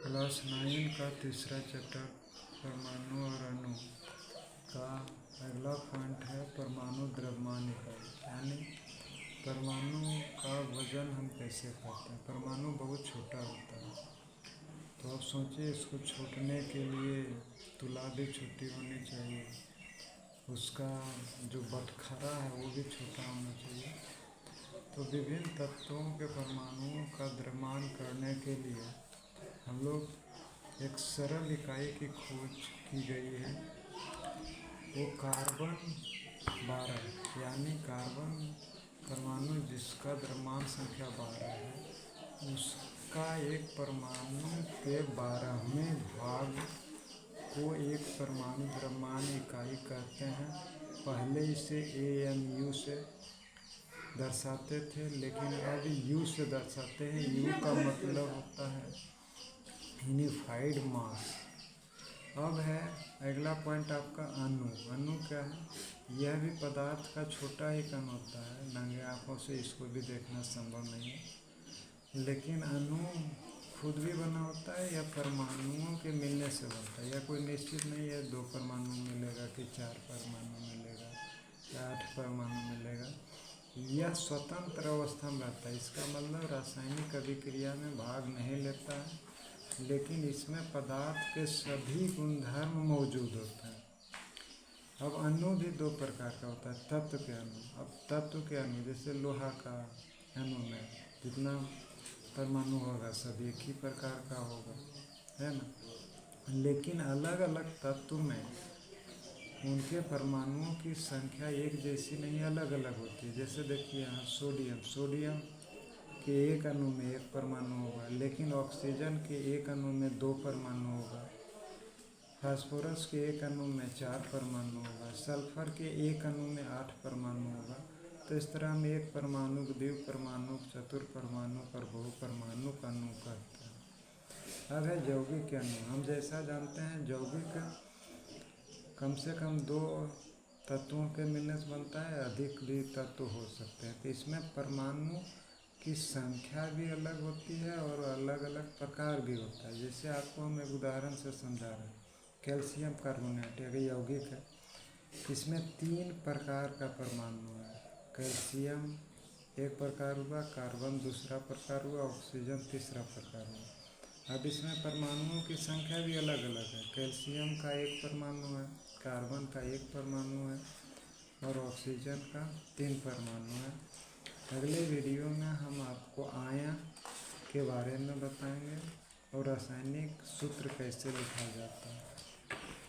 Class 9 का तीसरा chapter परमाणु और अणु का अगला पॉइंट है परमाणु द्रव्यमान इकाई, यानी परमाणु का वजन हम कैसे करते हैं। परमाणु बहुत छोटा होता है, तो आप सोचिए इसको छूटने के लिए तुला भी छोटी होनी चाहिए, उसका जो बटखरा है वो भी छोटा होना चाहिए। तो विभिन्न तत्वों के परमाणुओं का द्रव्यमान करने के लिए हम लोग एक सरल इकाई की खोज की गई है। वो कार्बन 12, यानी कार्बन परमाणु जिसका द्रव्यमान संख्या 12 है, उसका एक परमाणु के 12वें भाग को एक परमाणु द्रव्यमान इकाई कहते हैं। पहले इसे AMU से दर्शाते थे, लेकिन अब U से दर्शाते हैं। U का मतलब होता है यूनिफाइड मास। अब है अगला पॉइंट आपका अणु। अणु क्या है? यह भी पदार्थ का छोटा ही कण होता है, नंगे आँखों से इसको भी देखना संभव नहीं है। लेकिन अणु खुद भी बना होता है या परमाणुओं के मिलने से बनता है, या कोई निश्चित नहीं है 2 परमाणु मिलेगा कि 4 परमाणु मिलेगा या 8 परमाणु मिलेगा। यह स्वतंत्र अवस्था में रहता है। इसका मतलब रासायनिक अभिक्रिया में भाग नहीं लेता है, लेकिन इसमें पदार्थ के सभी गुणधर्म मौजूद होते हैं। अब अणु भी 2 प्रकार का होता है, तत्व के अणु। अब तत्व के अणु जैसे लोहा का अणु में जितना परमाणु होगा सब एक ही प्रकार का होगा, है ना। लेकिन अलग अलग तत्व में उनके परमाणुओं की संख्या एक जैसी नहीं, अलग अलग होती है। जैसे देखिए यहाँ सोडियम के एक अणु में 1 परमाणु होगा, लेकिन ऑक्सीजन के एक अणु में 2 परमाणु होगा। फास्फोरस के एक अणु में 4 परमाणु होगा। सल्फर के एक अणु में 8 परमाणु होगा। तो इस तरह हम एक परमाणु, द्विपरमाणु, चतुर्परमाणु और बहुपरमाणु अणु कहते हैं। अब है यौगिक अणु। हम जैसा जानते हैं यौगिक कम से कम 2 तत्वों के मिलने से बनता है, अधिक भी तत्व हो सकते हैं। तो इसमें परमाणु की संख्या भी अलग होती है और अलग अलग प्रकार भी होता है। जैसे आपको हम एक उदाहरण से समझा रहे हैं, कैल्शियम कार्बोनेट एक यौगिक है। इसमें 3 प्रकार का परमाणु है। कैल्शियम एक प्रकार हुआ, कार्बन दूसरा प्रकार हुआ, ऑक्सीजन तीसरा प्रकार हुआ। अब इसमें परमाणुओं की संख्या भी अलग अलग है। कैल्शियम का 1 परमाणु है, कार्बन का 1 परमाणु है और ऑक्सीजन का 3 परमाणु है। अगले वीडियो में हम आपको आयन के बारे में बताएंगे और रासायनिक सूत्र कैसे लिखा जाता है।